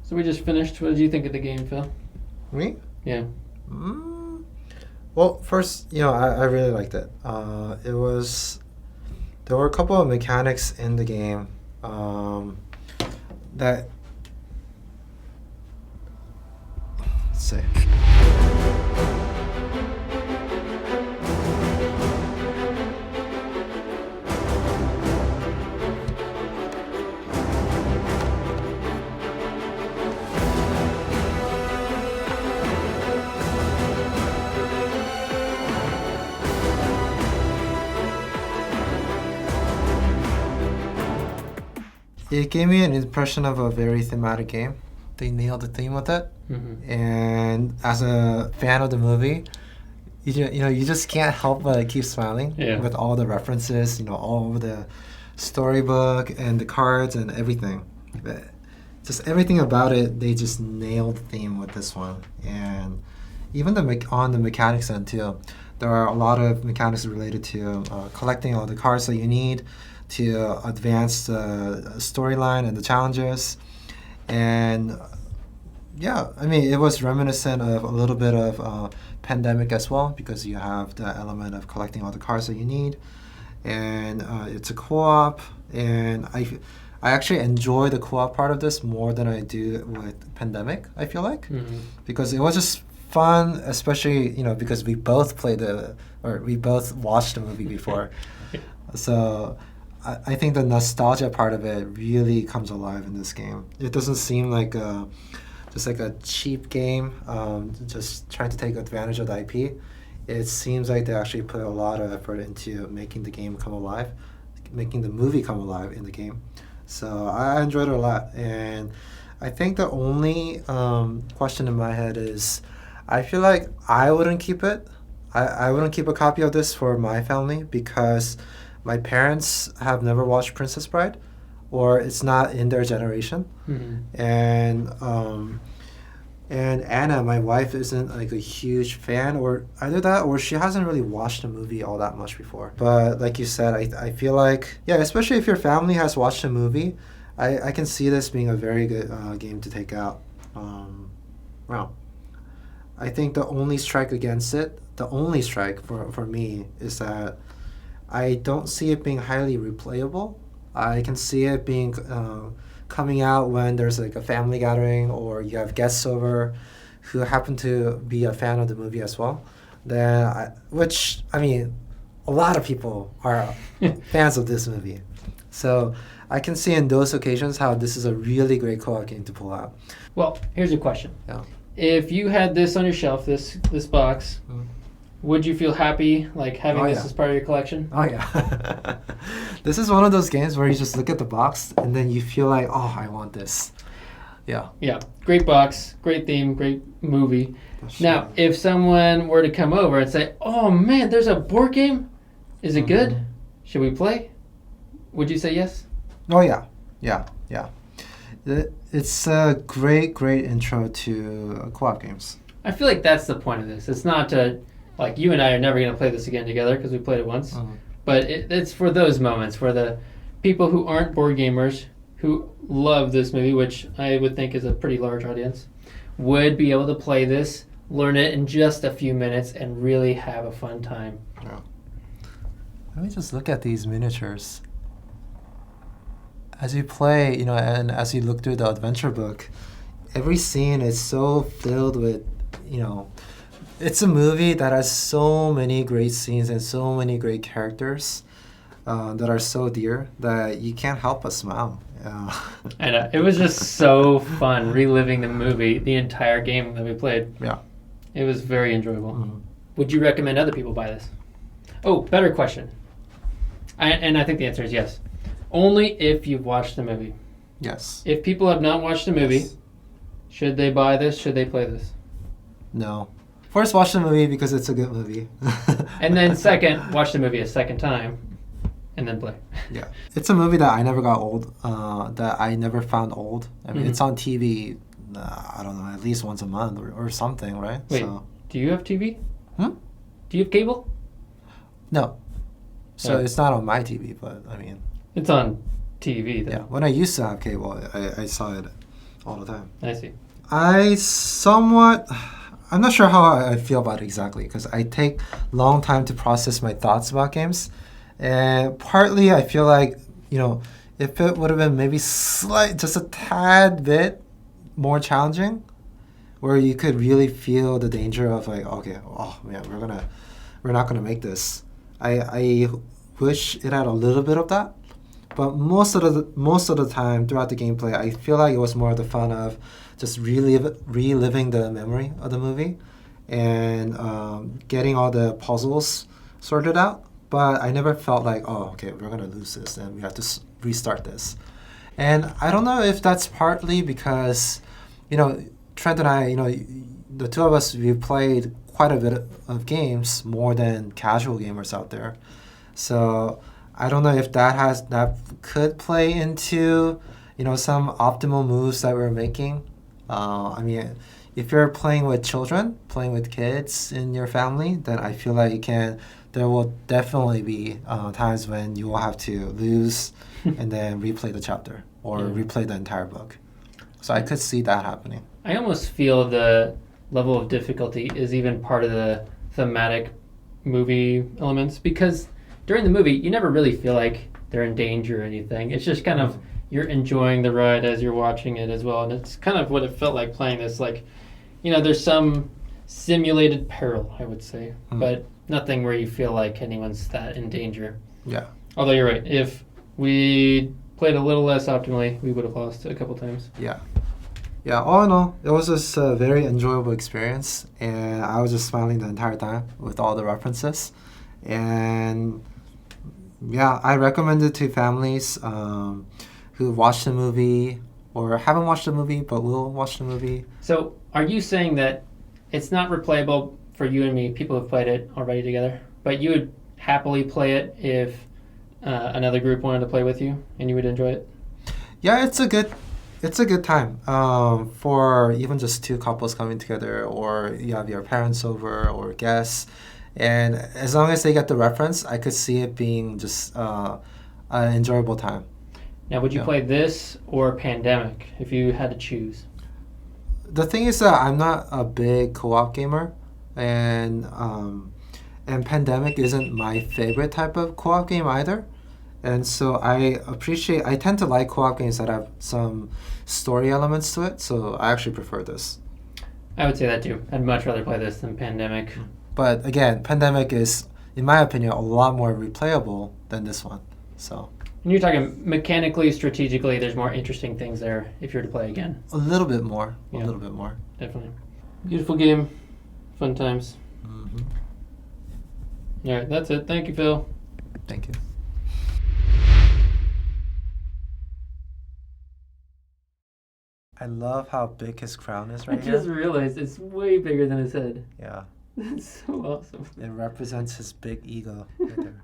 So we just finished. What did you think of the game, Phil? Me? Yeah. Well, first, I really liked it. There were a couple of mechanics in the game that, let's see. It gave me an impression of a very thematic game. They nailed the theme with it. Mm-hmm. And as a fan of the movie, you just can't help but keep smiling with all the references, all of the storybook and the cards and everything. Just everything about it, they just nailed the theme with this one. And even on the mechanics end too, there are a lot of mechanics related to collecting all the cards that you need to advance the storyline and the challenges. And yeah, I mean, it was reminiscent of a little bit of Pandemic as well, because you have the element of collecting all the cards that you need. And it's a co-op, and I actually enjoy the co-op part of this more than I do with Pandemic, I feel like. Mm-hmm. Because it was just fun, especially, because we both we both watched the movie before. So I think the nostalgia part of it really comes alive in this game. It doesn't seem like just like a cheap game, just trying to take advantage of the IP. It seems like they actually put a lot of effort into making the game come alive, making the movie come alive in the game. So I enjoyed it a lot. And I think the only question in my head is, I feel like I wouldn't keep it. I wouldn't keep a copy of this for my family because my parents have never watched Princess Bride, or it's not in their generation. Mm-hmm. And Anna, my wife, isn't like a huge fan, or either that, or she hasn't really watched the movie all that much before. But like you said, I feel like, yeah, especially if your family has watched the movie, I can see this being a very good game to take out. Well, I think the only strike against it, the only strike for me, is that I don't see it being highly replayable. I can see it being coming out when there's like a family gathering or you have guests over who happen to be a fan of the movie as well. Which, I mean, a lot of people are fans of this movie. So I can see in those occasions how this is a really great co-op game to pull out. Well, here's a question. Yeah. If you had this on your shelf, this box, would you feel happy like having this as part of your collection? Oh yeah. This is one of those games where you just look at the box and then you feel like, oh, I want this. Yeah. Yeah. Great box, great theme, great movie. Now, if someone were to come over and say, oh man, there's a board game? Is it good? Should we play? Would you say yes? Oh yeah. Yeah. It's a great intro to co-op games. I feel like that's the point of this. It's not to, like, you and I are never going to play this again together because we played it once. But it's for those moments, for the people who aren't board gamers, who love this movie, which I would think is a pretty large audience, would be able to play this, learn it in just a few minutes, and really have a fun time. Yeah. Let me just look at these miniatures. As you play, and as you look through the adventure book, every scene is so filled with, it's a movie that has so many great scenes and so many great characters that are so dear that you can't help but smile. And it was just so fun reliving the movie, the entire game that we played. Yeah. It was very enjoyable. Would you recommend other people buy this? Oh, better question. And I think the answer is yes. Only if you've watched the movie. Yes. If people have not watched the movie, should they buy this? Should they play this? No. First, watch the movie because it's a good movie. And then second, watch the movie a second time, and then play. Yeah. It's a movie that I never got old, that I never found old. I mean, it's on TV, I don't know, at least once a month or something, right? Wait, do you have TV? Hmm? Do you have cable? No. So it's not on my TV, but I mean... It's on TV, though. Yeah, when I used to have cable, I saw it all the time. I see. I'm not sure how I feel about it exactly because I take long time to process my thoughts about games. And partly I feel like, if it would have been maybe just a tad bit more challenging, where you could really feel the danger of like, okay, oh man, we're not gonna make this. I wish it had a little bit of that, but most of the time throughout the gameplay, I feel like it was more the fun of just reliving the memory of the movie and getting all the puzzles sorted out. But I never felt like, oh, okay, we're gonna lose this and we have to restart this. And I don't know if that's partly because, Trent and I, the two of us, we played quite a bit of games, more than casual gamers out there. So I don't know if that could play into, some optimal moves that we're making. I mean, if you're playing with children, playing with kids in your family, then I feel like there will definitely be times when you will have to lose and then replay the chapter or replay the entire book. So I could see that happening. I almost feel the level of difficulty is even part of the thematic movie elements, because during the movie, you never really feel like they're in danger or anything. It's just kind of, you're enjoying the ride as you're watching it as well. And it's kind of what it felt like playing this. Like, there's some simulated peril, I would say, but nothing where you feel like anyone's that in danger. Yeah. Although you're right. If we played a little less optimally, we would have lost a couple times. Yeah. Yeah, all in all, it was just a very enjoyable experience, and I was just smiling the entire time with all the references. And yeah, I recommend it to families who watched the movie or haven't watched the movie but will watch the movie. So are you saying that it's not replayable for you and me, people who've played it already together, but you would happily play it if another group wanted to play with you and you would enjoy it? Yeah, it's a good time for even just two couples coming together, or you have your parents over or guests. And as long as they get the reference, I could see it being just an enjoyable time. Now, would you play this or Pandemic if you had to choose? The thing is that I'm not a big co-op gamer, and Pandemic isn't my favorite type of co-op game either. And so I tend to like co-op games that have some story elements to it, so I actually prefer this. I would say that too. I'd much rather play this than Pandemic. But again, Pandemic is, in my opinion, a lot more replayable than this one. So. And you're talking mechanically, strategically, there's more interesting things there if you're to play again. A little bit more. Yeah. A little bit more. Definitely. Beautiful game. Fun times. Mm-hmm. All right, that's it. Thank you, Phil. Thank you. I love how big his crown is right here. I just realized it's way bigger than his head. Yeah. That's so awesome. It represents his big ego right there.